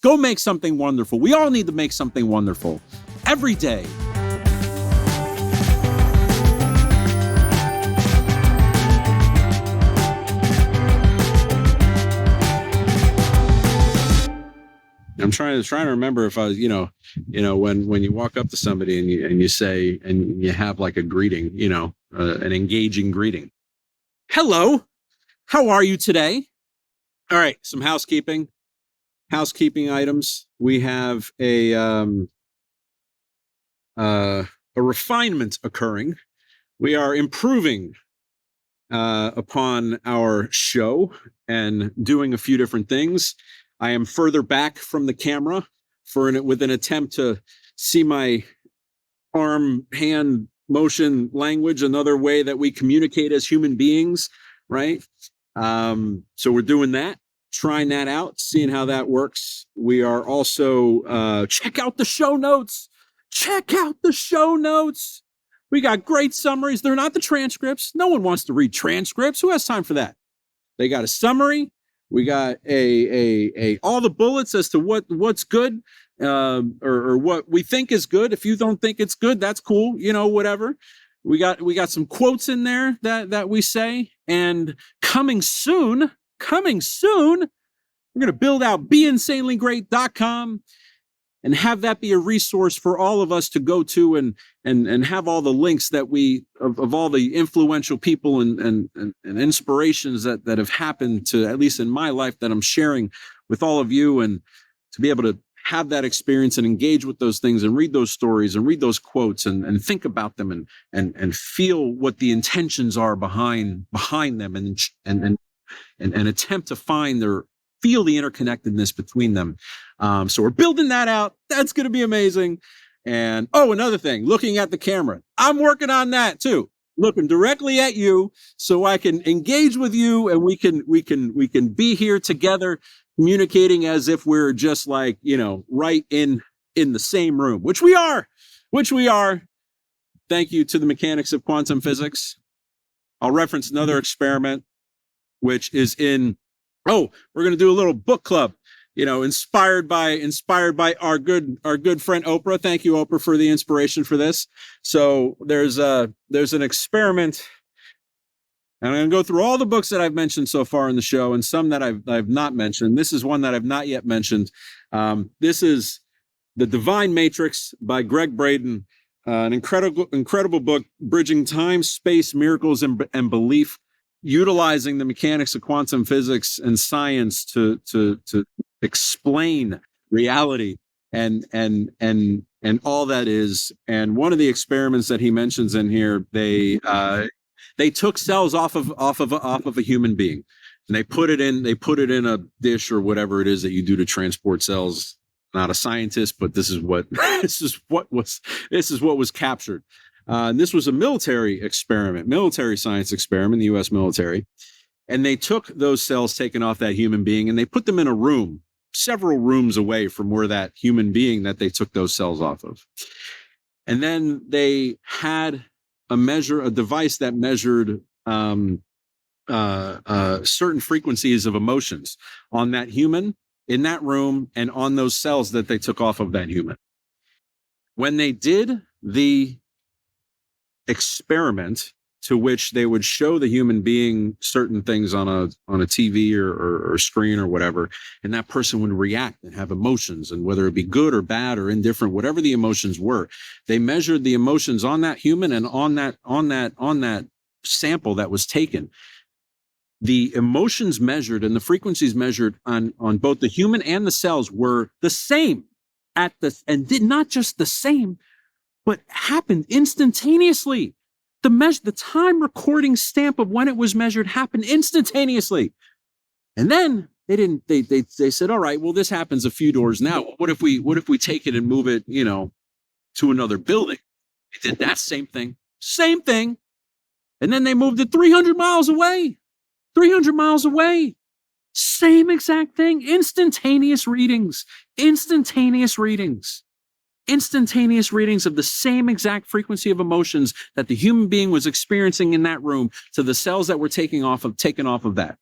Go make something wonderful. We all need to make something wonderful every day. I'm trying to remember if I was, when you walk up to somebody and you say, and you have like a greeting, an engaging greeting. Hello, how are you today? All right, some housekeeping items. We have a refinement occurring. We are improving upon our show and doing a few different things. I am further back from the camera with an attempt to see my arm, hand motion language, another way that we communicate as human beings, right? So we're doing that, trying that out, seeing how that works. We are also, check out the show notes. Check out the show notes. We got great summaries. They're not the transcripts. No one wants to read transcripts. Who has time for that? They got a summary. We got all the bullets as to what's good, or what we think is good. If you don't think it's good, that's cool. Whatever. We got some quotes in there that we say. And coming soon, we're gonna build out beinsanelygreat.com and have that be a resource for all of us to go to and have all the links that of all the influential people and inspirations that have happened to, at least in my life, that I'm sharing with all of you, and to be able to have that experience and engage with those things and read those stories and read those quotes and think about them and feel what the intentions are behind them and attempt to feel the interconnectedness between them. So we're building that out. That's going to be amazing. And another thing, looking at the camera, I'm working on that too, looking directly at you so I can engage with you, and we can be here together, communicating as if we're just like, right in the same room, which we are. Thank you to the mechanics of quantum physics. I'll reference another experiment, which is we're going to do a little book club, inspired by our good friend Oprah. Thank you, Oprah, for the inspiration for this. So there's an experiment, and I'm going to go through all the books that I've mentioned so far in the show, and some that I've not mentioned. This is one that I've not yet mentioned. This is The Divine Matrix by Gregg Braden, an incredible book, bridging time, space, miracles, and belief, utilizing the mechanics of quantum physics and science to explain reality and all that is. And one of the experiments that he mentions in here, they took cells off of a human being, and they put it in a dish or whatever it is that you do to transport cells. Not a scientist, but this is what was captured. And this was a military science experiment, the U.S. military. And they took those cells taken off that human being, and they put them in a room, several rooms away from where that human being that they took those cells off of. And then they had a device that measured certain frequencies of emotions on that human in that room and on those cells that they took off of that human. When they did the experiment, to which they would show the human being certain things on a TV or screen or whatever, and that person would react and have emotions, and whether it be good or bad or indifferent, whatever the emotions were, they measured the emotions on that human and on that sample that was taken. The emotions measured and the frequencies measured on both the human and the cells were the same and did not just the same, but happened instantaneously. The time recording stamp of when it was measured happened instantaneously. And then they said, all right, well, this happens a few doors now. What if we take it and move it, to another building? They did that same thing. And then they moved it 300 miles away. Same exact thing. Instantaneous readings of the same exact frequency of emotions that the human being was experiencing in that room to the cells that were taken off of that.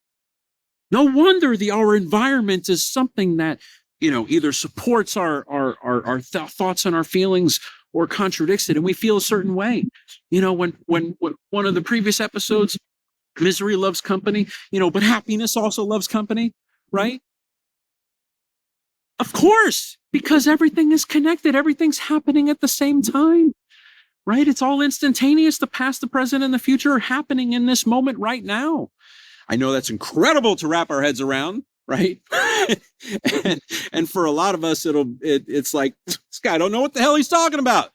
No wonder our environment is something that either supports our thoughts and our feelings or contradicts it, and we feel a certain way. When one of the previous episodes, misery loves company, but happiness also loves company, right? Of course, because everything is connected. Everything's happening at the same time, right? It's all instantaneous. The past, the present, and the future are happening in this moment right now. I know that's incredible to wrap our heads around, right? and for a lot of us, it's like, this guy don't know what the hell he's talking about.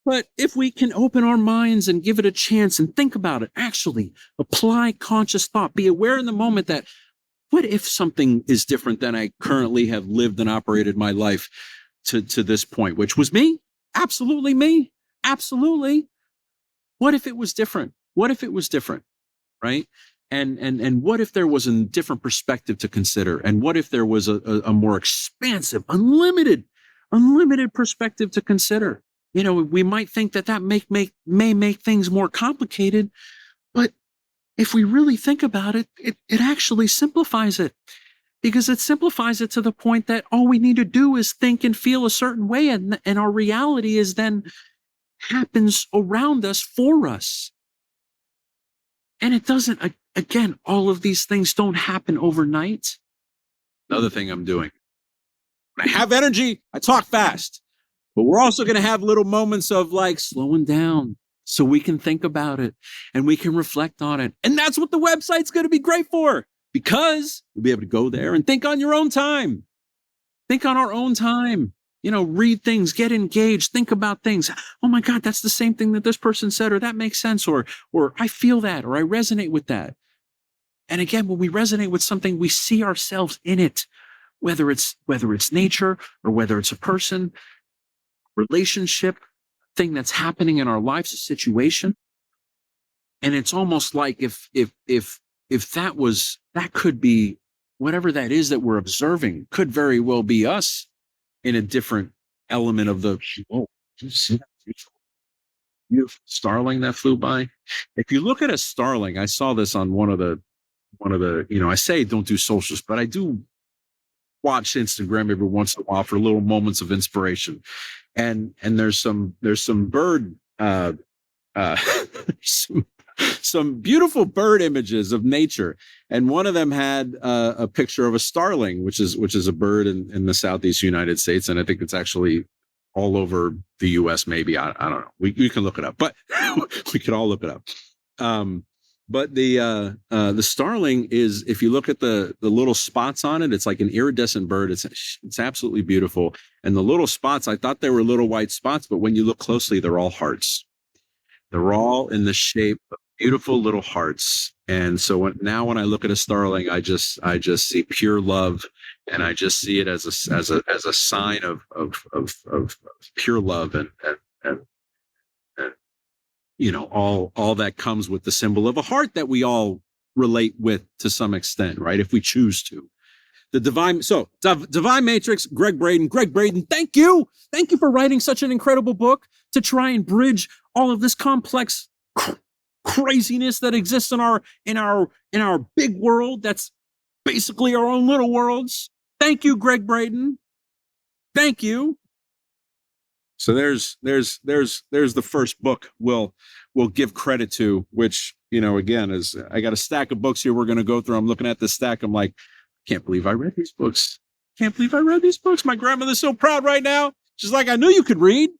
But if we can open our minds and give it a chance and think about it, actually apply conscious thought, be aware in the moment that, what if something is different than I currently have lived and operated my life to this point, which was me? Absolutely me. Absolutely. What if it was different? What if it was different? Right? And what if there was a different perspective to consider? And what if there was a more expansive, unlimited perspective to consider? We might think that may make things more complicated, but if we really think about it, it actually simplifies it, because it simplifies it to the point that all we need to do is think and feel a certain way, and our reality is then happens around us for us. And it doesn't, again, all of these things don't happen overnight. Another thing I'm doing, when I have energy, I talk fast, but we're also going to have little moments of like slowing down, so we can think about it and we can reflect on it. And that's what the website's going to be great for, because you'll be able to go there and think on your own time. Think on our own time. Read things, get engaged, think about things. Oh my God, that's the same thing that this person said, or that makes sense, or I feel that, or I resonate with that. And again, when we resonate with something, we see ourselves in it, whether it's nature, or whether it's a person, relationship, thing that's happening in our lives, a situation. And it's almost like if that could be whatever that is that we're observing, could very well be us in a different element of the, oh, did you see that beautiful starling that flew by? If you look at a starling, I saw this on one of the, I say don't do socials, but I do watch Instagram every once in a while for little moments of inspiration. And there's some bird, some beautiful bird images of nature. And one of them had a picture of a starling, which is a bird in the Southeast United States. And I think it's actually all over the US, maybe. I don't know. We can look it up, but we can all look it up. But the starling is, if you look at the little spots on it, it's like an iridescent bird. It's absolutely beautiful. And the little spots, I thought they were little white spots, but when you look closely, they're all hearts. They're all in the shape of beautiful little hearts. And so when I look at a starling, I just see pure love, and I just see it as a sign of pure love and all that comes with the symbol of a heart that we all relate with to some extent, right? If we choose to. The Divine Matrix, Gregg Braden, thank you for writing such an incredible book to try and bridge all of this complex craziness that exists in our big world that's basically our own little worlds. Thank you, Gregg Braden. Thank you. So there's the first book we'll give credit to, which, again, is, I got a stack of books here we're going to go through. I'm looking at this stack. I'm like, can't believe I read these books. My grandmother's so proud right now. She's like, I knew you could read.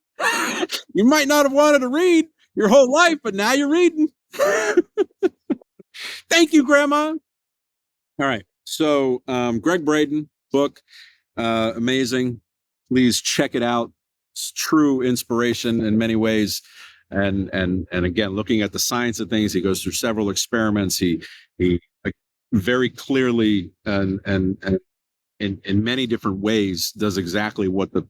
You might not have wanted to read your whole life, but now you're reading. Thank you, Grandma. All right. So Gregg Braden book, amazing. Please check it out. It's true inspiration in many ways. And again, looking at the science of things, he goes through several experiments. He very clearly and in many different ways does exactly what the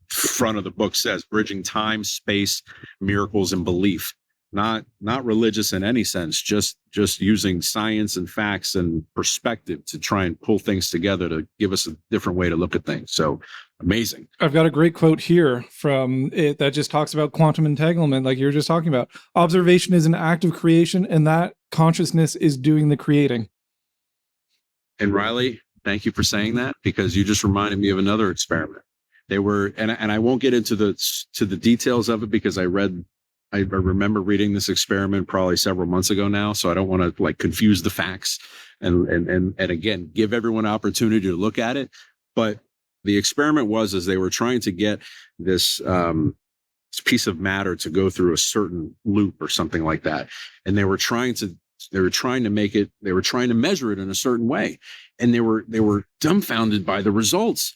front of the book says: bridging time, space, miracles, and belief. Not religious in any sense, just using science and facts and perspective to try and pull things together to give us a different way to look at things. So amazing. I've got a great quote here from it that just talks about quantum entanglement, like you were just talking about. Observation is an act of creation, and that consciousness is doing the creating. And Riley, Thank you for saying that, because you just reminded me of another experiment. They were, and I won't get into the details of it, because I remember reading this experiment probably several months ago now, so I don't want to like confuse the facts and again give everyone an opportunity to look at it. But the experiment was, as they were trying to get this piece of matter to go through a certain loop or something like that, and they were trying to measure it in a certain way, and they were dumbfounded by the results.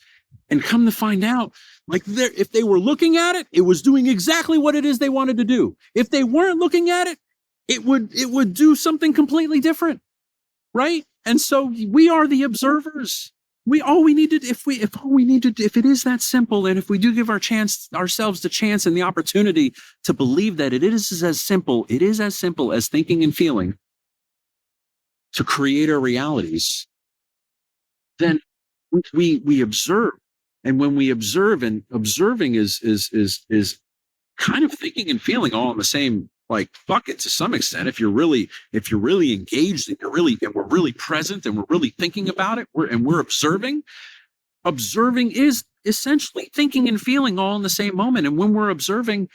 And come to find out, like, if they were looking at it, it was doing exactly what it is they wanted to do. If they weren't looking at it, it would do something completely different, right? And so we are the observers. If it is that simple, and if we do give ourselves the chance and the opportunity to believe that it is as simple as thinking and feeling to create our realities, then we observe. And when we observe, and observing is kind of thinking and feeling all in the same like bucket to some extent. If you're really engaged, and we're really present, and we're really thinking about it, we're observing. Observing is essentially thinking and feeling all in the same moment. And when we're observing,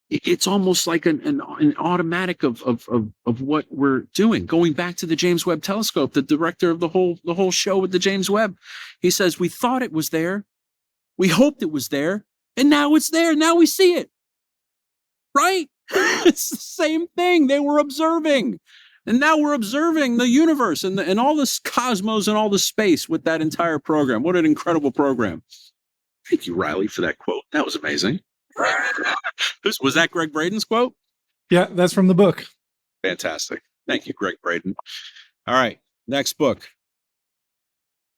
it's almost like an automatic of what we're doing. Going back to the James Webb Telescope, the director of the whole show with the James Webb, he says, we thought it was there, we hoped it was there, and now it's there. Now we see it, right? It's the same thing. They were observing, and now we're observing the universe and all this cosmos and all the space with that entire program. What an incredible program! Thank you, Riley, for that quote. That was amazing. Was that Gregg Braden's quote? Yeah, that's from the book. Fantastic. Thank you, Gregg Braden. All right, next book.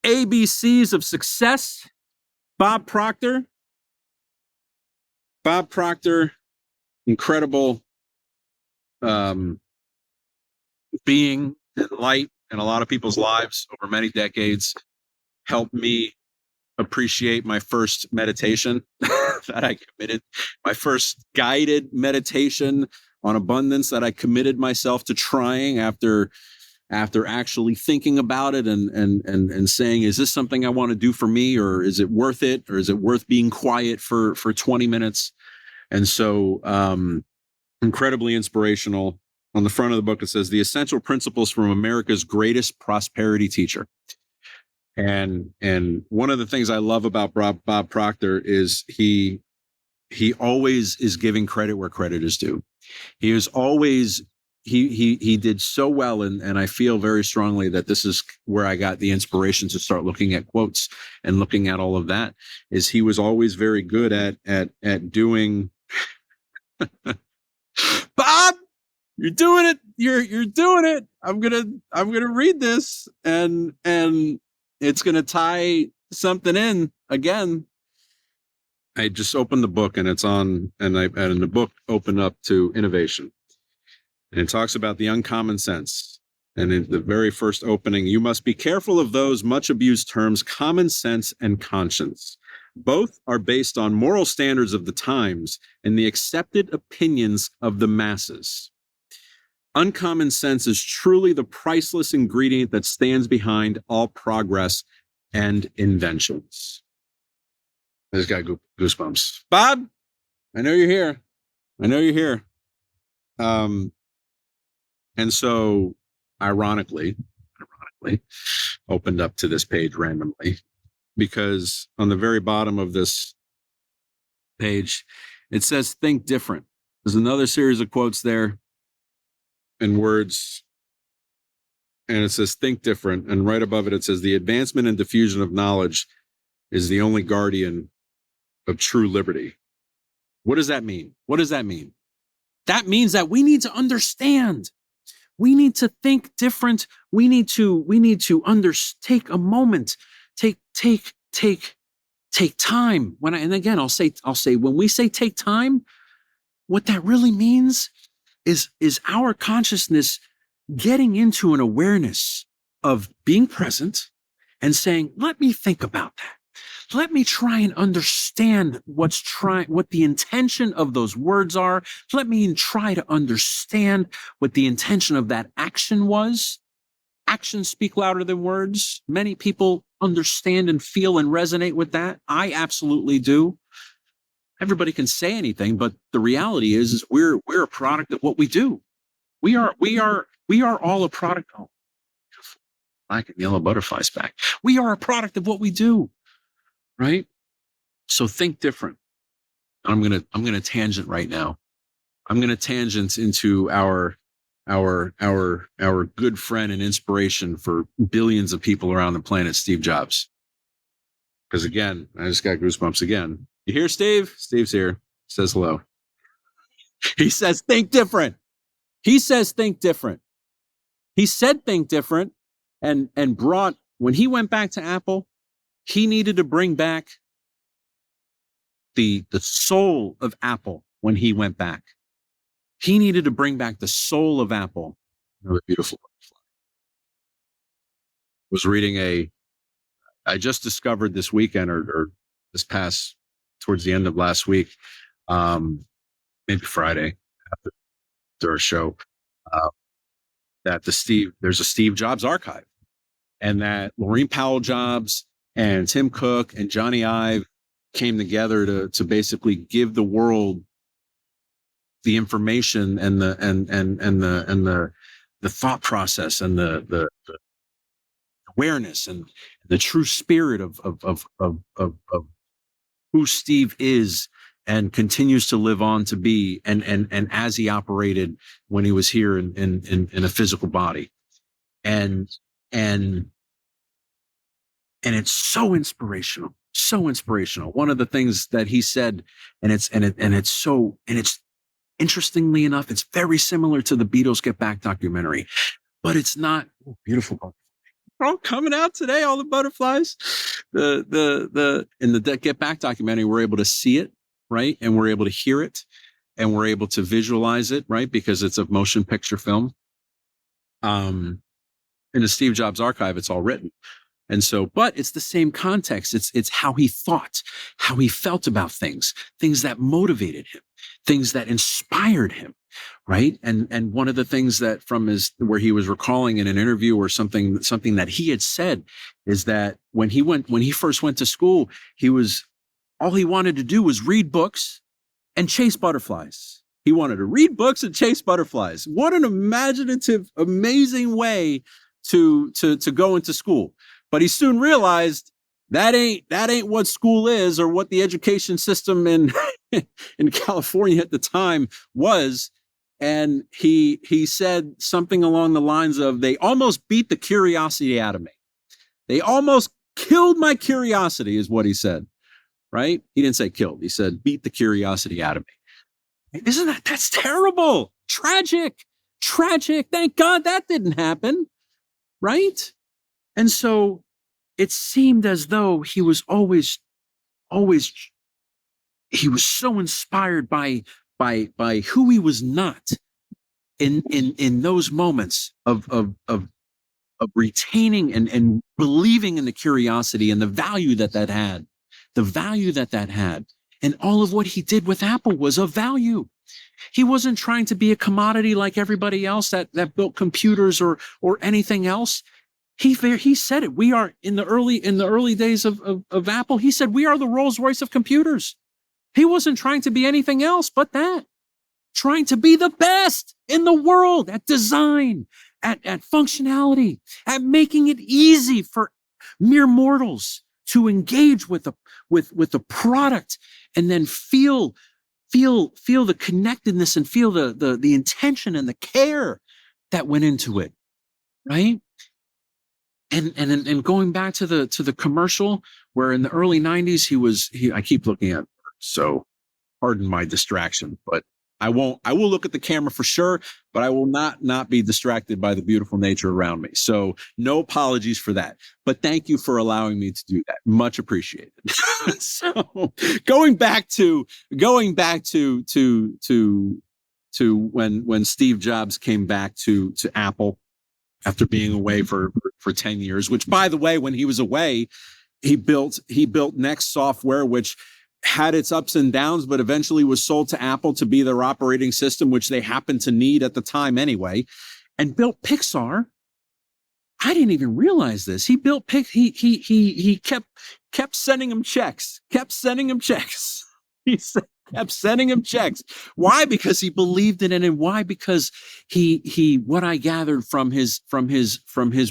ABCs of Success, Bob Proctor. Bob Proctor, incredible being and light in a lot of people's lives over many decades, helped me appreciate my first meditation that I committed, my first guided meditation on abundance that I committed myself to trying after actually thinking about it and saying, is this something I want to do for me, or is it worth it, or is it worth being quiet for 20 minutes? And so incredibly inspirational. On the front of the book, it says, the essential principles from America's greatest prosperity teacher. And one of the things I love about Bob Proctor is he always is giving credit where credit is due. He is always, he did so well. And I feel very strongly that this is where I got the inspiration to start looking at quotes and looking at all of that, is he was always very good at doing. Bob, you're doing it. You're doing it. I'm gonna read this, and it's gonna tie something in again. I just opened the book, and it's on, and the book opened up to innovation, and it talks about the uncommon sense. And in the very first opening, you must be careful of those much abused terms, common sense and conscience. Both are based on moral standards of the times and the accepted opinions of the masses. Uncommon sense is truly the priceless ingredient that stands behind all progress and inventions. I just got goosebumps. Bob, I know you're here. And so ironically, opened up to this page randomly, because on the very bottom of this page, it says, think different. There's another series of quotes there and words, and it says, think different. And right above it, it says, the advancement and diffusion of knowledge is the only guardian of true liberty. What does that mean? That means that we need to understand. We need to think different. We need to take a moment, take time. I'll say, when we say take time, what that really means is our consciousness getting into an awareness of being present and saying, let me think about that. Let me try and understand what the intention of those words are. Let me try to understand what the intention of that action was. Actions speak louder than words. Many people understand and feel and resonate with that? I absolutely do. Everybody can say anything, but the reality is we're a product of what we do. We are all a product. Oh, black and yellow butterflies back. We are a product of what we do, right? So think different. I'm gonna tangent right now. I'm gonna tangent into our good friend and inspiration for billions of people around the planet, Steve Jobs. Because again, I just got goosebumps again. You hear Steve? Steve's here. Says hello. He says think different. He says think different. He said think different and brought, when he went back to Apple, he needed to bring back the soul of Apple when he went back. He needed to bring back the soul of Apple. Another beautiful butterfly. Was reading I just discovered this weekend or this past, towards the end of last week, maybe Friday after our show, that there's a Steve Jobs archive, and that Laurene Powell Jobs and Tim Cook and Johnny Ive came together to basically give the world the information and the thought process and the awareness and the true spirit of who Steve is and continues to live on to be, and as he operated when he was here in a physical body, and it's so inspirational. One of the things that he said, and it's interestingly enough, it's very similar to the Beatles Get Back documentary, but it's not. Oh, beautiful. All coming out today, all the butterflies. In the Get Back documentary, we're able to see it, right? And we're able to hear it, and we're able to visualize it, right? Because it's a motion picture film. In the Steve Jobs archive, it's all written. And so, but it's the same context. It's how he thought, how he felt about things that motivated him, things that inspired him, right? And one of the things that where he was recalling in an interview or something that he had said is that when he first went to school, all he wanted to do was read books and chase butterflies. He wanted to read books and chase butterflies. What an imaginative, amazing way to go into school. But he soon realized that ain't what school is, or what the education system in California at the time was. And he said something along the lines of, they almost beat the curiosity out of me. They almost killed my curiosity, is what he said, right? He didn't say killed. He said beat the curiosity out of me. That's terrible. Tragic. Thank God that didn't happen, right? And so it seemed as though he was always, he was so inspired by who he was not in those moments of retaining and believing in the curiosity and the value that had, And all of what he did with Apple was of value. He wasn't trying to be a commodity like everybody else that built computers or anything else. He said it. We are in the early days of Apple. He said, we are the Rolls Royce of computers. He wasn't trying to be anything else but that. Trying to be the best in the world at design, at functionality, at making it easy for mere mortals to engage with the product and then feel the connectedness and feel the intention and the care that went into it, right? And going back to the commercial where in the early 90s I keep looking at, so pardon my distraction, but I will look at the camera for sure, but I will not be distracted by the beautiful nature around me. So no apologies for that, but thank you for allowing me to do that. Much appreciated. So going back to when Steve Jobs came back to Apple after being away for 10 years, which by the way, when he was away, he built Next Software, which had its ups and downs, but eventually was sold to Apple to be their operating system, which they happened to need at the time anyway, and built Pixar. I didn't even realize this. He built he kept sending him checks, kept sending him checks. Kept sending him checks. Why? Because he believed in it. And why? Because he what I gathered from his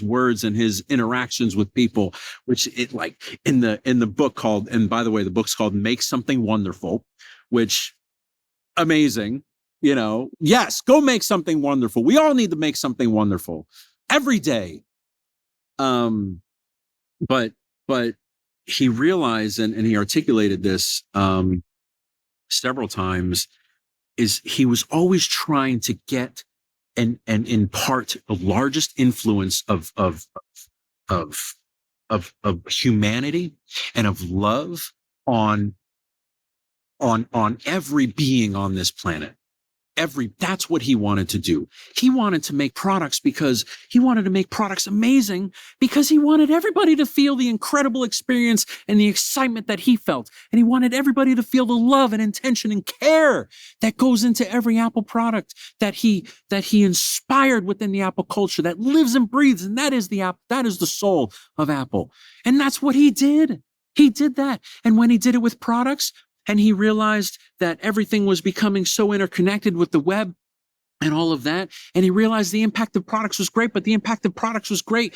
words and his interactions with people, which it like in the book called, and by the way, the book's called Make Something Wonderful, which amazing. You know, yes, go make something wonderful. We all need to make something wonderful every day. But he realized and he articulated this several times, is he was always trying to get and impart the largest influence of humanity and of love on every being on this planet. That's what he wanted to do. He wanted to make products because he wanted to make products amazing, because he wanted everybody to feel the incredible experience and the excitement that he felt. And he wanted everybody to feel the love and intention and care that goes into every Apple product that he inspired within the Apple culture, that lives and breathes. And that is the soul of Apple. And that's what he did. He did that. And when he did it with products, and he realized that everything was becoming so interconnected with the web and all of that. And he realized the impact of products was great, but the impact of products was great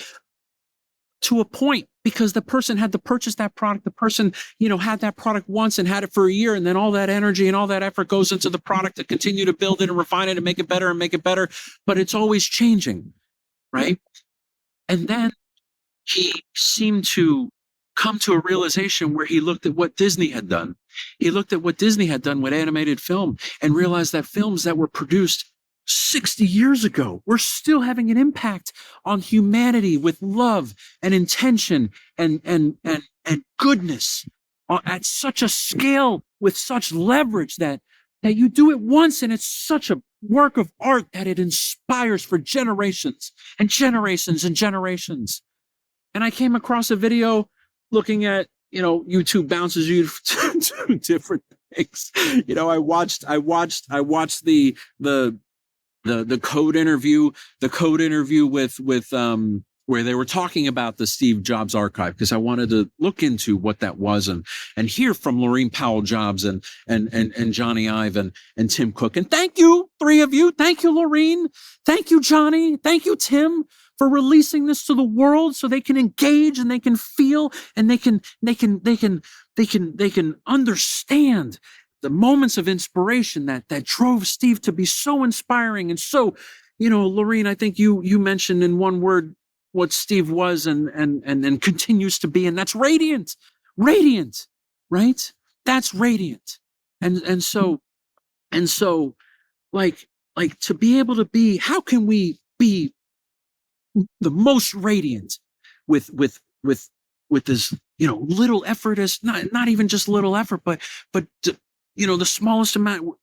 to a point, because the person had to purchase that product. The person, had that product once and had it for a year. And then all that energy and all that effort goes into the product to continue to build it and refine it and make it better and make it better. But it's always changing, right? And then he seemed to come to a realization where he looked at what Disney had done. He looked at what Disney had done with animated film and realized that films that were produced 60 years ago were still having an impact on humanity with love and intention and goodness at such a scale, with such leverage that you do it once and it's such a work of art that it inspires for generations and generations and generations. And I came across a video looking at, YouTube bounces you to different things. I watched the code interview, with where they were talking about the Steve Jobs archive, because I wanted to look into what that was and hear from Laureen Powell Jobs and Johnny Ive and Tim Cook. And thank you, three of you. Thank you, Laureen. Thank you, Johnny. Thank you, Tim, for releasing this to the world so they can engage and they can feel and they can understand the moments of inspiration that drove Steve to be so inspiring. And so, Laureen, I think you mentioned in one word what Steve was and continues to be, and that's radiant, right? That's radiant. And so like to be able to be, how can we be the most radiant with this, little effort, as not even just little effort, but the smallest amount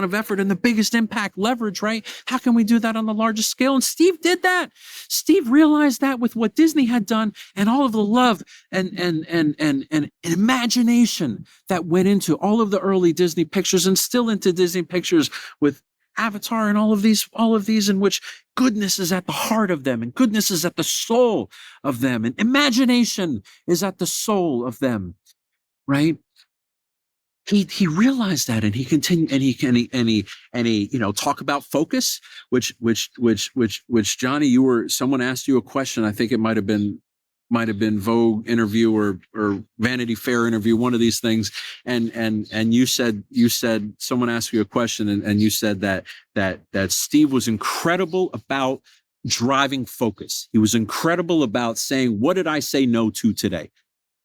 of effort and the biggest impact leverage, right? How can we do that on the largest scale? And Steve did that. Steve realized that with what Disney had done and all of the love and imagination that went into all of the early Disney pictures and still into Disney pictures with Avatar and all of these in which goodness is at the heart of them and goodness is at the soul of them and imagination is at the soul of them, right? He realized that, and he continued, and he talk about focus, which Johnny, someone asked you a question. I think it might have been Vogue interview or Vanity Fair interview, one of these things. And you said someone asked you a question and you said that Steve was incredible about driving focus. He was incredible about saying, what did I say no to today?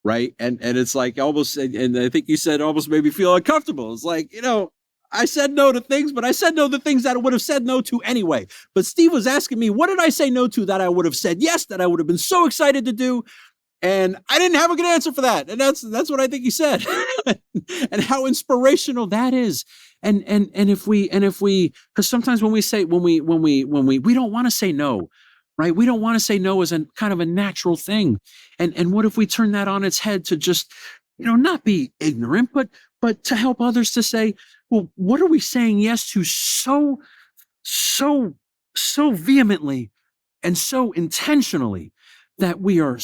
Right. And it's like almost, and I think you said almost made me feel uncomfortable. It's like, I said no to things, but I said no to things that I would have said no to anyway. But Steve was asking me, what did I say no to that I would have said yes, that I would have been so excited to do? And I didn't have a good answer for that. And that's what I think he said. And how inspirational that is. And if we, because sometimes when we don't want to say no, right? We don't want to say no as a kind of a natural thing. And what if we turn that on its head to just, not be ignorant, but to help others to say, well, what are we saying yes to so vehemently and so intentionally that we are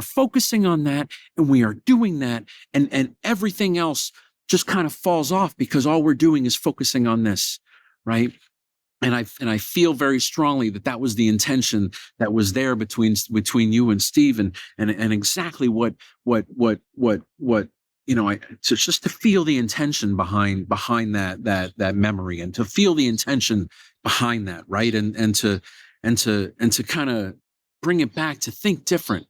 focusing on that, and we are doing that, and everything else just kind of falls off because all we're doing is focusing on this, right? And I feel very strongly that was the intention that was there between you and Steve, and exactly what so just to feel the intention behind that memory, and to feel the intention behind that, right? And to kind of bring it back to think different.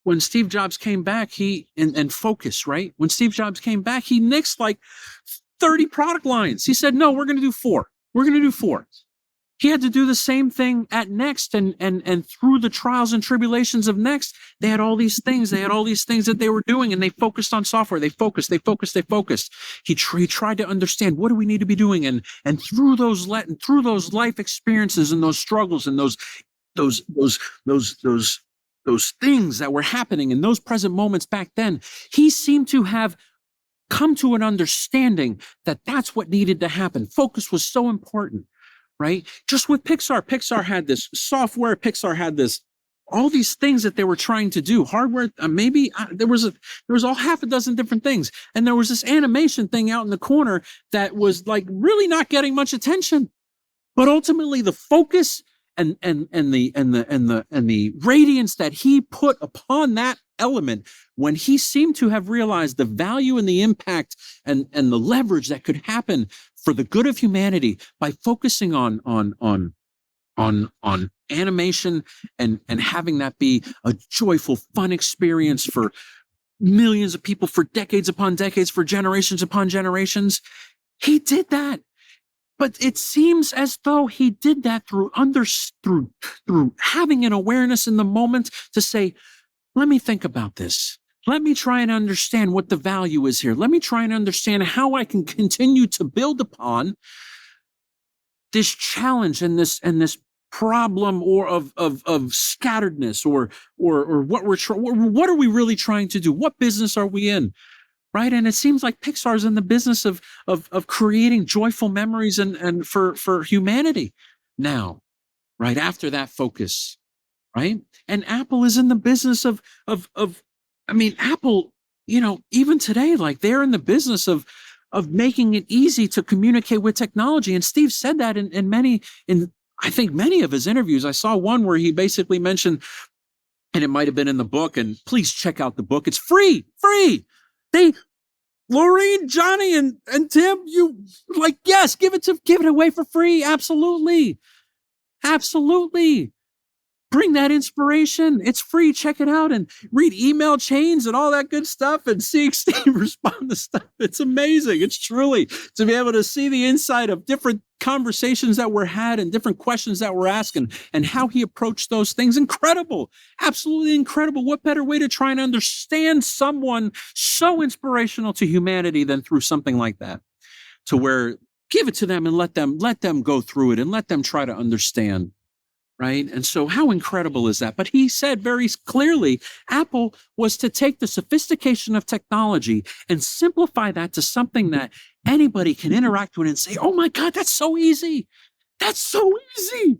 When Steve Jobs came back, and focus, right? When Steve Jobs came back, he nixed like 30 product lines. He said, no, we're going to do 4. We're going to do 4. He had to do the same thing at Next, and through the trials and tribulations of Next, they had all these things. They had all these things that they were doing, and they focused on software. They focused. He tried to understand, what do we need to be doing, and through those life experiences and those struggles and those things that were happening in those present moments back then, he seemed to have come to an understanding that that's what needed to happen. Focus was so important, right? Just with Pixar had this software, Pixar had this, all these things that they were trying to do, hardware, there was all half a dozen different things. And there was this animation thing out in the corner that was like really not getting much attention. But ultimately the focus and the radiance that he put upon that element, when he seemed to have realized the value and the impact and the leverage that could happen for the good of humanity by focusing on animation and having that be a joyful, fun experience for millions of people, for decades upon decades, for generations upon generations, he did that. But it seems as though he did that through having an awareness in the moment to say, let me think about this. Let me try and understand what the value is here. Let me try and understand how I can continue to build upon this challenge and this problem or of scatteredness or what are we really trying to do? What business are we in? Right. And it seems like Pixar's in the business of creating joyful memories and for humanity now, right? After that focus, right? And Apple is in the business of Apple, even today, like they're in the business of making it easy to communicate with technology. And Steve said that in I think many of his interviews. I saw one where he basically mentioned, and it might have been in the book, and please check out the book. It's free. Laureen, Johnny, and Tim, yes, give it away for free. Absolutely. Bring that inspiration. It's free. Check it out and read email chains and all that good stuff and seeing Steve respond to stuff. It's amazing. It's truly to be able to see the inside of different conversations that were had and different questions that were asked and how he approached those things. Incredible. Absolutely incredible. What better way to try and understand someone so inspirational to humanity than through something like that, to where give it to them and let them go through it and let them try to understand. Right. And so how incredible is that? But he said very clearly, Apple was to take the sophistication of technology and simplify that to something that anybody can interact with and say, oh my God, that's so easy. That's so easy.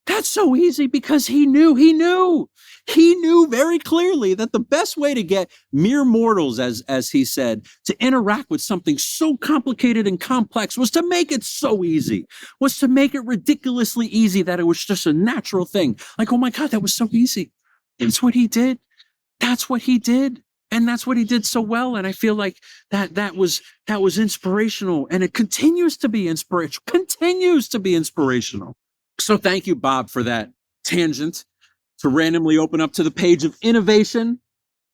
That's so easy, because he knew very clearly that the best way to get mere mortals, as he said, to interact with something so complicated and complex was to make it so easy, was to make it ridiculously easy that it was just a natural thing. Like, oh my God, that was so easy. That's what he did. That's what he did. And that's what he did so well. And I feel like that was inspirational, and it continues to be inspirational. So thank you, Bob, for that tangent to randomly open up to the page of innovation,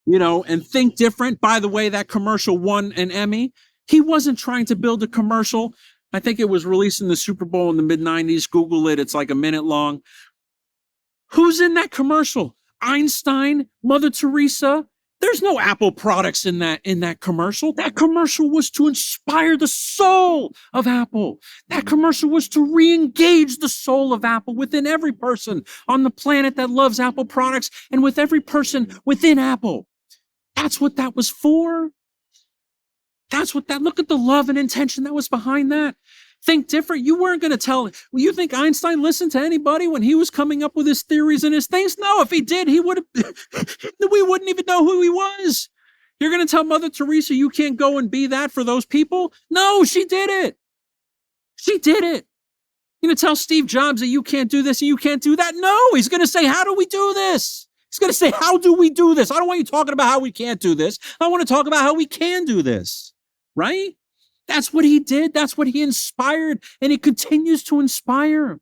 and think different. By the way, that commercial won an Emmy. He wasn't trying to build a commercial. I think it was released in the Super Bowl in the mid-90s. Google it. It's like a minute long. Who's in that commercial? Einstein, Mother Teresa. There's no Apple products in that commercial. That commercial was to inspire the soul of Apple. That commercial was to re-engage the soul of Apple within every person on the planet that loves Apple products, and with every person within Apple. That's what that was for. Look at the love and intention that was behind that. Think different. You weren't going to tell. Well, you think Einstein listened to anybody when he was coming up with his theories and his things? No, if he did, he would have. We wouldn't even know who he was. You're going to tell Mother Teresa you can't go and be that for those people? No, she did it. She did it. You're going to tell Steve Jobs that you can't do this and you can't do that? No, he's going to say, how do we do this? He's going to say, how do we do this? I don't want you talking about how we can't do this. I want to talk about how we can do this, right? That's what he did. That's what he inspired, and he continues to inspire,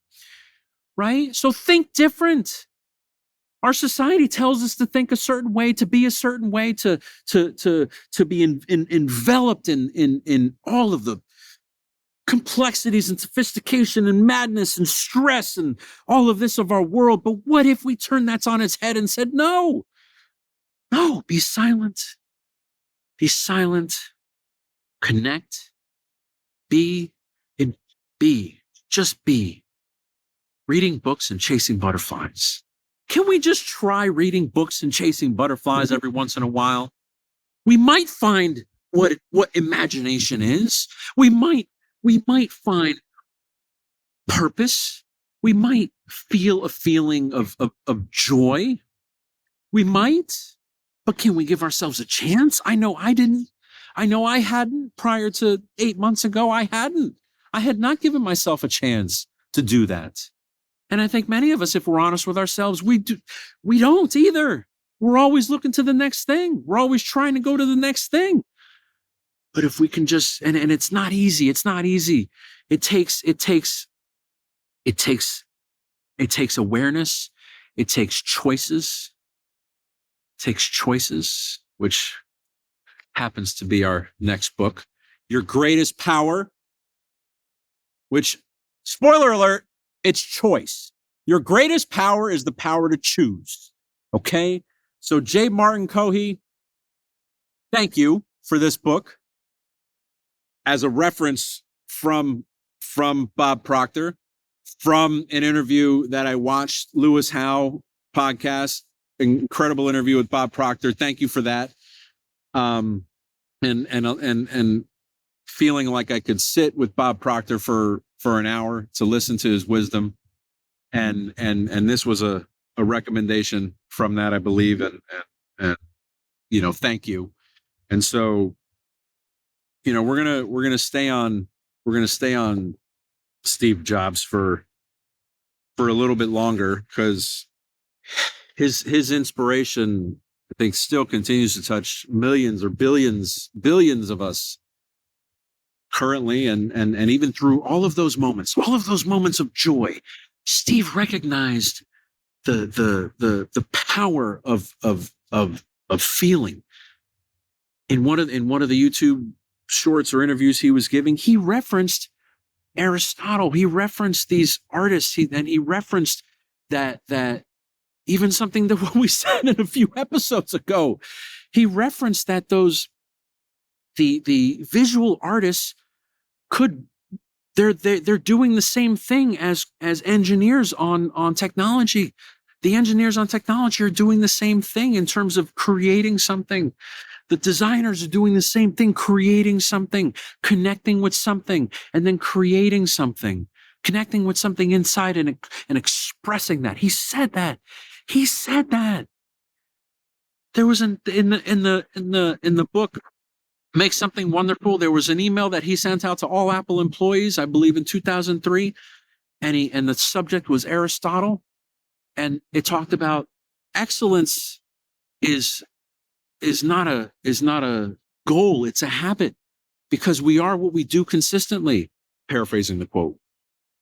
right? So think different. Our society tells us to think a certain way, to be a certain way, to be enveloped in all of the complexities and sophistication and madness and stress and all of this of our world. But what if we turned that on its head and said, no, be silent, connect, just be. Reading books and chasing butterflies. Can we just try reading books and chasing butterflies every once in a while? We might find what imagination is. We might find purpose. We might feel a feeling of joy. We might, but can we give ourselves a chance? I know I didn't. I know I hadn't prior to 8 months ago. I hadn't. I had not given myself a chance to do that. And I think many of us, if we're honest with ourselves, we don't either. We're always looking to the next thing. We're always trying to go to the next thing. But if we can just, and it's not easy. It's not easy. It takes awareness. It takes choices. It takes choices, which happens to be our next book. Your greatest power, which, spoiler alert, it's choice. Your greatest power is the power to choose. Okay? So J. Martin Kohe, thank you for this book. As a reference from Bob Proctor, from an interview that I watched, Lewis Howe podcast, incredible interview with Bob Proctor. Thank you for that. And feeling like I could sit with Bob Proctor for an hour to listen to his wisdom. And this was a recommendation from that, I believe. And thank you. And so, we're gonna stay on Steve Jobs for a little bit longer, because his inspiration, I think, still continues to touch millions or billions of us currently, and even through all of those moments of joy. Steve recognized the power of feeling. In one of the YouTube shorts or interviews he was giving, he referenced Aristotle. He referenced these artists. He referenced that even something that what we said in a few episodes ago. He referenced that the visual artists they're doing the same thing as engineers on technology. The engineers on technology are doing the same thing in terms of creating something. The designers are doing the same thing, creating something, connecting with something, and then creating something, connecting with something inside and expressing that. He said that. There was in the book, Make Something Wonderful, there was an email that he sent out to all Apple employees, I believe in 2003, and the subject was Aristotle, and it talked about excellence is not a goal, it's a habit, because we are what we do consistently. Paraphrasing the quote,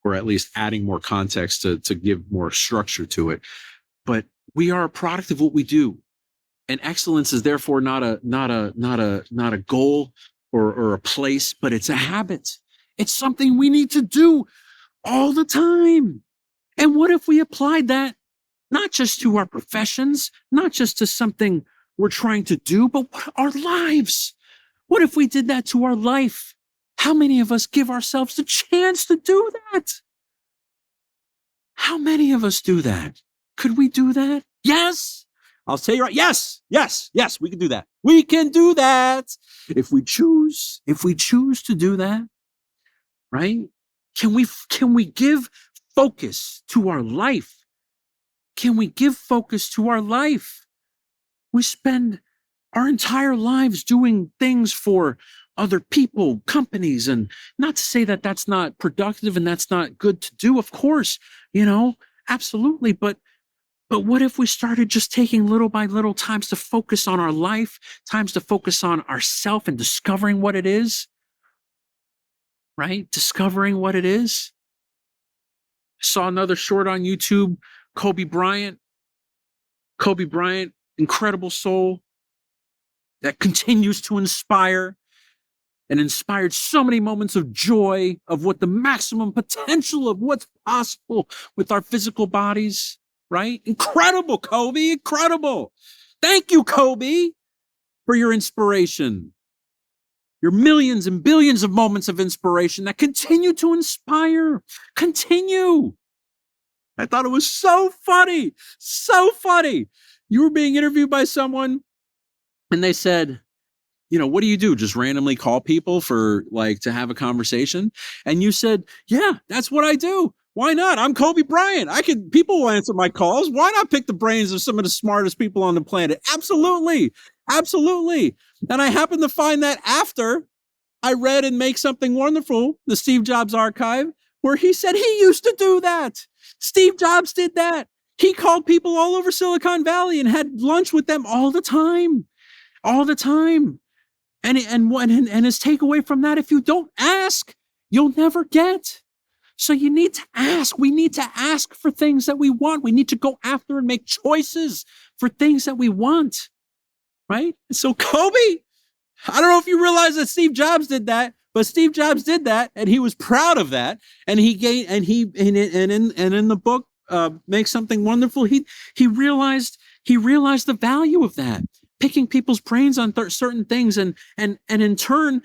or at least adding more context to give more structure to it. But we are a product of what we do. And excellence is therefore not a goal or a place, but it's a habit. It's something we need to do all the time. And what if we applied that not just to our professions, not just to something we're trying to do, but our lives? What if we did that to our life? How many of us give ourselves the chance to do that? How many of us do that? Could we do that? Yes. I'll tell you right. Yes, we can do that. We can do that if we choose to do that, right? Can we give focus to our life? Can we give focus to our life? We spend our entire lives doing things for other people, companies, and not to say that that's not productive and that's not good to do. Of course, absolutely. But what if we started just taking little by little times to focus on our life, times to focus on ourself and discovering what it is, right? Discovering what it is. Saw another short on YouTube, Kobe Bryant, incredible soul that continues to inspire and inspired so many moments of joy of what the maximum potential of what's possible with our physical bodies, right? Incredible, Kobe, incredible. Thank you, Kobe, for your inspiration. Your millions and billions of moments of inspiration that continue to inspire. Continue. I thought it was so funny. So funny. You were being interviewed by someone and they said, what do you do? Just randomly call people for to have a conversation? And you said, yeah, that's what I do. Why not? I'm Kobe Bryant. People will answer my calls. Why not pick the brains of some of the smartest people on the planet? Absolutely. Absolutely. And I happened to find that after I read and Make Something Wonderful, the Steve Jobs archive, where he said he used to do that. Steve Jobs did that. He called people all over Silicon Valley and had lunch with them all the time. All the time. And his takeaway from that, if you don't ask, you'll never get. So you need to ask. We need to ask for things that we want. We need to go after and make choices for things that we want, right? So Kobe, I don't know if you realize that Steve Jobs did that, but Steve Jobs did that, and he was proud of that. And in the book, Make Something Wonderful, he realized the value of that. Picking people's brains on certain things, and in turn,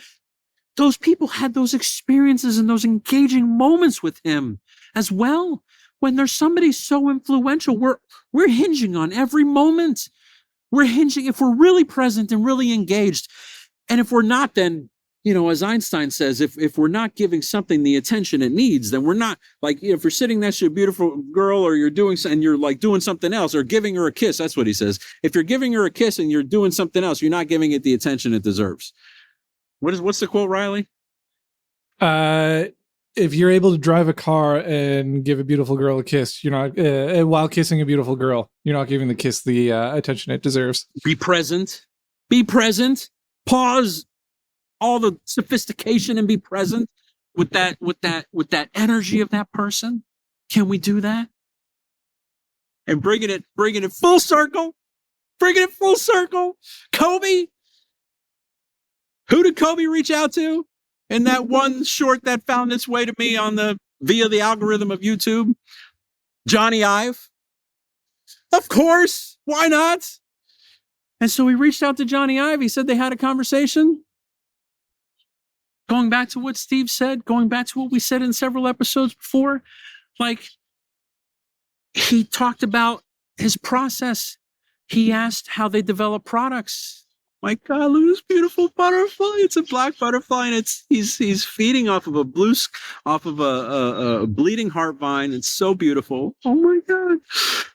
those people had those experiences and those engaging moments with him as well. When there's somebody so influential, we're hinging on every moment. We're hinging if we're really present and really engaged, and if we're not, then as Einstein says, if we're not giving something the attention it needs, then we're not if you're sitting next to a beautiful girl or you're doing and you're doing something else or giving her a kiss. That's what he says. If you're giving her a kiss and you're doing something else, you're not giving it the attention it deserves. What's the quote, Riley? If you're able to drive a car and give a beautiful girl a kiss, you're not while kissing a beautiful girl, you're not giving the kiss the attention it deserves. Be present. Pause all the sophistication and be present with that energy of that person. Can we do that? And bringing it full circle. Kobe. Who did Kobe reach out to in that one short that found its way to me via the algorithm of YouTube? Johnny Ive. Of course. Why not? And so he reached out to Johnny Ive. He said they had a conversation. Going back to what Steve said, going back to what we said in several episodes before, he talked about his process. He asked how they develop products. My God, look at this beautiful butterfly. It's a black butterfly, and he's feeding off of a bleeding heart vine. It's so beautiful. Oh my God.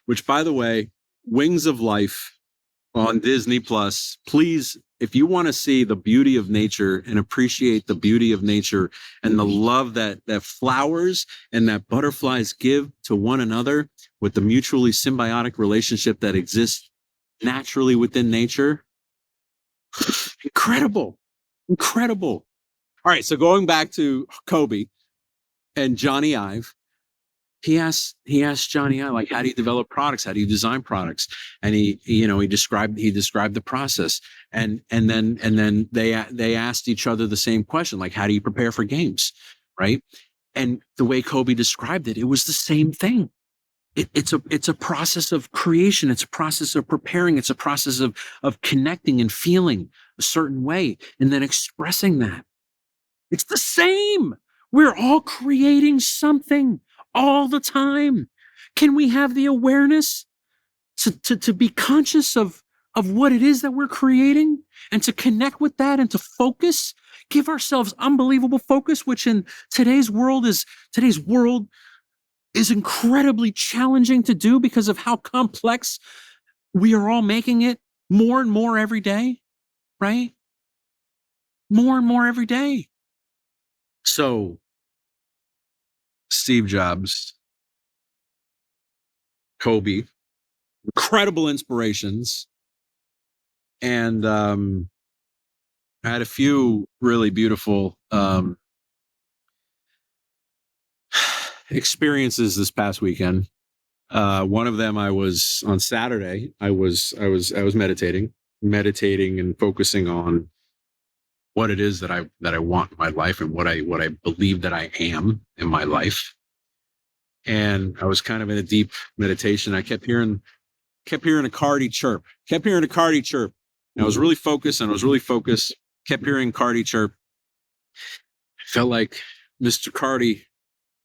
Which, by the way, Wings of Life on Disney Plus. Please, if you want to see the beauty of nature and appreciate the beauty of nature and the love that flowers and that butterflies give to one another with the mutually symbiotic relationship that exists naturally within nature. Incredible. All right. So going back to Kobe and Johnny Ive, he asked Johnny Ive, how do you develop products? How do you design products? And he described the process. And then they asked each other the same question, how do you prepare for games? Right. And the way Kobe described it, it was the same thing. It's a process of creation. It's a process of preparing. It's a process of connecting and feeling a certain way and then expressing that. It's the same. We're all creating something all the time. Can we have the awareness to be conscious of of what it is that we're creating and to connect with that and to focus, give ourselves unbelievable focus, which in today's world is incredibly challenging to do because of how complex we are all making it more and more every day, right? More and more every day. So, Steve Jobs, Kobe, incredible inspirations. And I had a few really beautiful experiences this past weekend. One of them, I was on Saturday. I was meditating and focusing on what it is that I want in my life and what I believe that I am in my life. And I was kind of in a deep meditation. I kept hearing a Cardi chirp. And I was really focused. Kept hearing Cardi chirp. Felt like Mr. Cardi,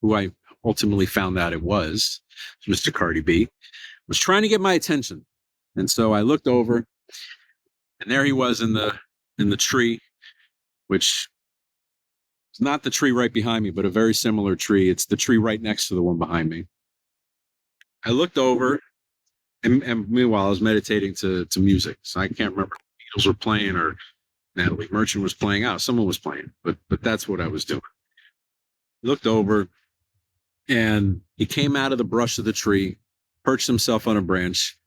who I ultimately found out it was Mr. Cardi B, was trying to get my attention. And so I looked over, and there he was in the tree, which is not the tree right behind me, but a very similar tree. It's the tree right next to the one behind me. I looked over, and meanwhile I was meditating to music. So I can't remember if the Beatles were playing or Natalie Merchant was playing out. Someone was playing, but that's what I was doing. Looked over, and he came out of the brush of the tree, perched himself on a branch,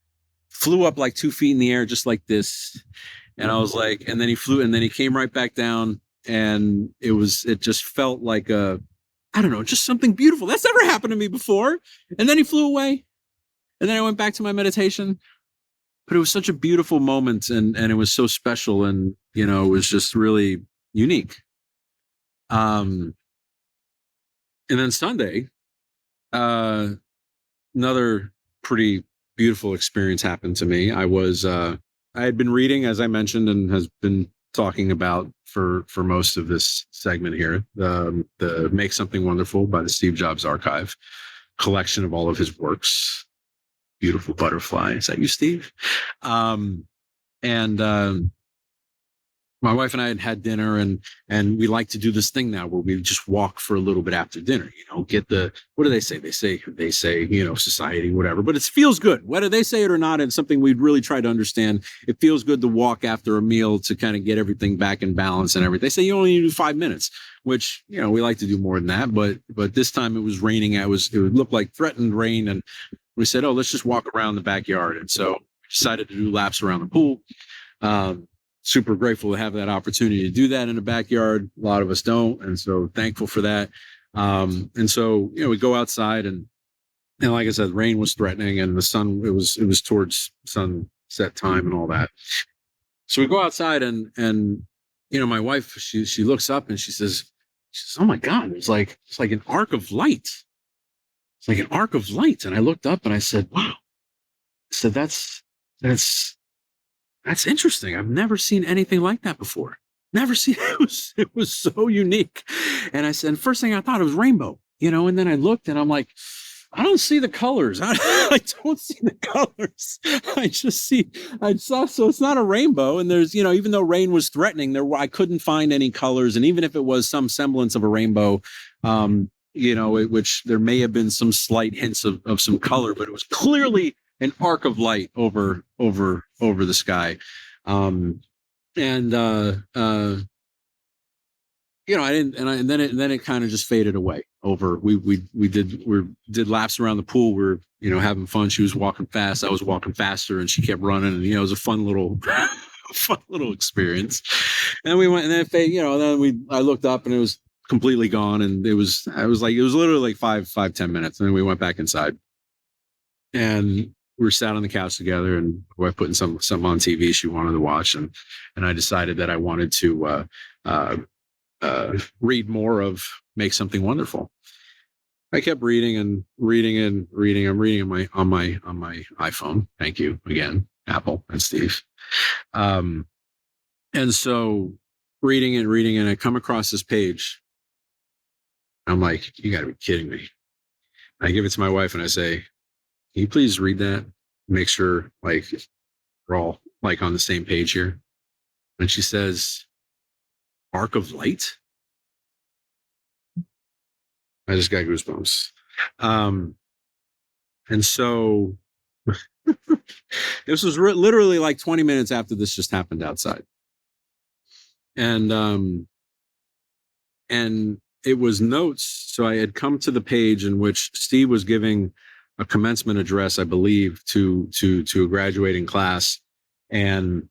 flew up like 2 feet in the air, just like this. And I was like, and then he flew, and then he came right back down, and it just felt like I don't know, just something beautiful. That's never happened to me before. And then he flew away, and then I went back to my meditation. But it was such a beautiful moment, and it was so special, and it was just really unique. And then Sunday, another pretty beautiful experience happened to me. I had been reading, as I mentioned, and has been talking about for most of this segment here, the Make Something Wonderful by the Steve Jobs Archive collection of all of his works. Beautiful butterfly. Is that you, Steve? My wife and I had dinner, and we like to do this thing now where we just walk for a little bit after dinner, get what do they say? They say, society, whatever, but it feels good. Whether they say it or not, it's something we'd really try to understand. It feels good to walk after a meal to kind of get everything back in balance and everything. They say you only need to do 5 minutes, which, we like to do more than that. But this time it was raining. It would look like threatened rain. And we said, oh, let's just walk around the backyard. And so we decided to do laps around the pool. Super grateful to have that opportunity to do that in the backyard. A lot of us don't. And so thankful for that. And so, we go outside, and like I said, rain was threatening, and the sun, it was towards sunset time and all that. So we go outside, and my wife, she looks up and she says, oh my God, it's like an arc of light. It's like an arc of light. And I looked up and I said, wow. I said, that's interesting. I've never seen anything like that before. Never seen it. It was so unique. And I said, first thing I thought it was rainbow, and then I looked and I'm like, I don't see the colors. I don't see the colors. I saw, so it's not a rainbow. And there's, even though rain was threatening, I couldn't find any colors. And even if it was some semblance of a rainbow, which there may have been some slight hints of some color, but it was clearly an arc of light over the sky. I didn't, and then it kind of just faded away over. We did laps around the pool. We were, having fun. She was walking fast. I was walking faster, and she kept running, and, it was a fun little experience. And we went, and then I looked up, and it was completely gone. And it was literally like 5-10 minutes. And then we went back inside, and we were sat on the couch together, and my wife putting some on TV she wanted to watch, and I decided that I wanted to read more of Make Something Wonderful. I kept reading and reading and reading. I'm reading on my iPhone. Thank you again, Apple and Steve. And so reading and I come across this page. I'm like, you got to be kidding me. I give it to my wife and I say, can you please read that? Make sure we're all like on the same page here. And she says, arc of light. I just got goosebumps. And so this was literally like 20 minutes after this just happened outside. And it was notes. So I had come to the page in which Steve was giving a commencement address, I believe, to a graduating class. And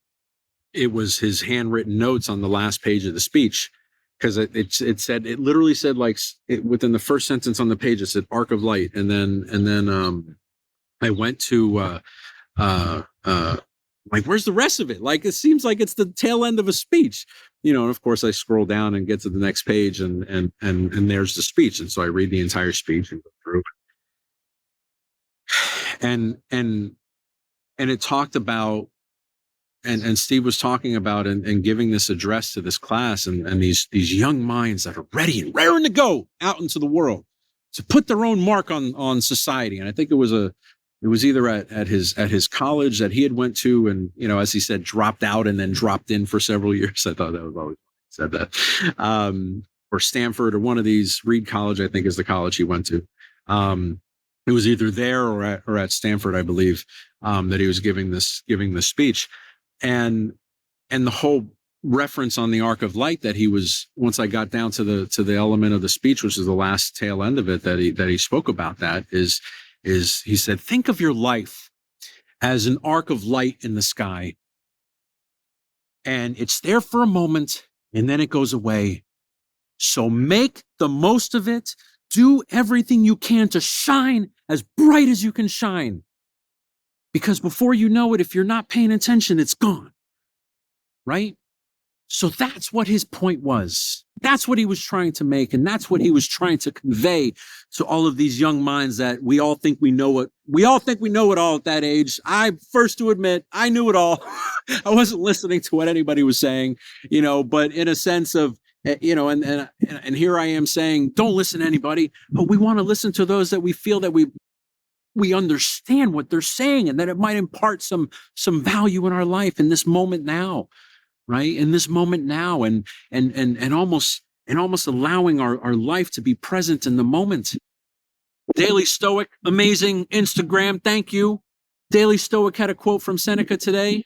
it was his handwritten notes on the last page of the speech. Because it literally said, like, within the first sentence on the page, it said arc of light. And then I went to like, where's the rest of it? Like, it seems like it's the tail end of a speech, and of course I scroll down and get to the next page and there's the speech. And so I read the entire speech and go through it. And it talked about, and Steve was talking about and giving this address to this class and these young minds that are ready and raring to go out into the world to put their own mark on society. And I think it was either at his college that he had went to, and as he said, dropped out and then dropped in for several years. I thought that was always said that. Or Stanford, or one of these. Reed College, I think, is the college he went to. It was either there or at Stanford, I believe, that he was giving this speech. And the whole reference on the arc of light that he was, once I got down to the element of the speech, which is the last tail end of it, that he spoke about, that is he said, think of your life as an arc of light in the sky. And it's there for a moment and then it goes away. So make the most of it. Do everything you can to shine as bright as you can shine. Because before you know it, if you're not paying attention, it's gone. Right? So that's what his point was. That's what he was trying to make. And that's what he was trying to convey to all of these young minds, that we all think we know it. We all think we know it all at that age. I first to admit, I knew it all. I wasn't listening to what anybody was saying, but in a sense of, and here I am saying, don't listen to anybody, but we want to listen to those that we feel that we understand what they're saying, and that it might impart some value in our life in this moment now, right? In this moment now, and almost allowing our life to be present in the moment. Daily Stoic, amazing Instagram, thank you. Daily Stoic had a quote from Seneca today,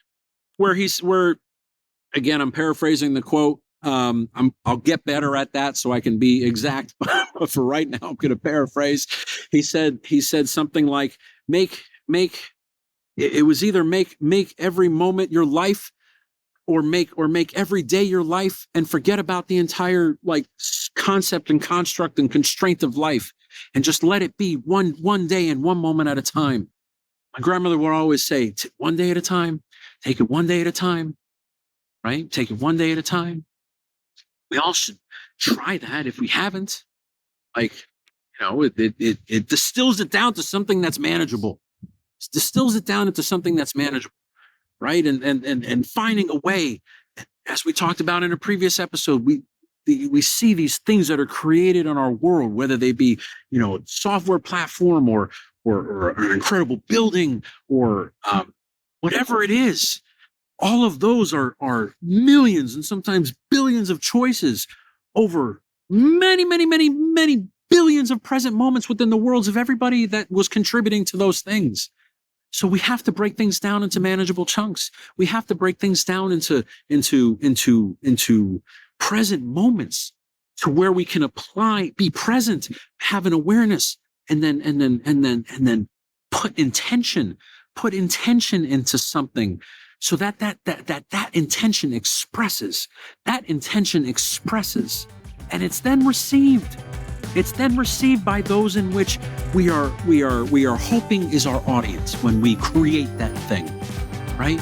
where again, I'm paraphrasing the quote. I'll get better at that so I can be exact, but for right now, I'm going to paraphrase. He said something like, make every moment your life, or make every day your life, and forget about the entire concept and construct and constraint of life, and just let it be one day and one moment at a time. My grandmother would always say, one day at a time, take it one day at a time, right? Take it one day at a time. We all should try that if we haven't. It distills it down to something that's manageable. It distills it down into something that's manageable, right? And finding a way, as we talked about in a previous episode, we see these things that are created in our world, whether they be, a software platform or an incredible building or whatever it is. All of those are millions and sometimes billions of choices over many, many, many, many billions of present moments within the worlds of everybody that was contributing to those things. So we have to break things down into manageable chunks. We have to break things down into present moments, to where we can be present, have an awareness, and then put intention into something. So that intention expresses, and it's then received. It's then received by those in which we are hoping is our audience when we create that thing, right?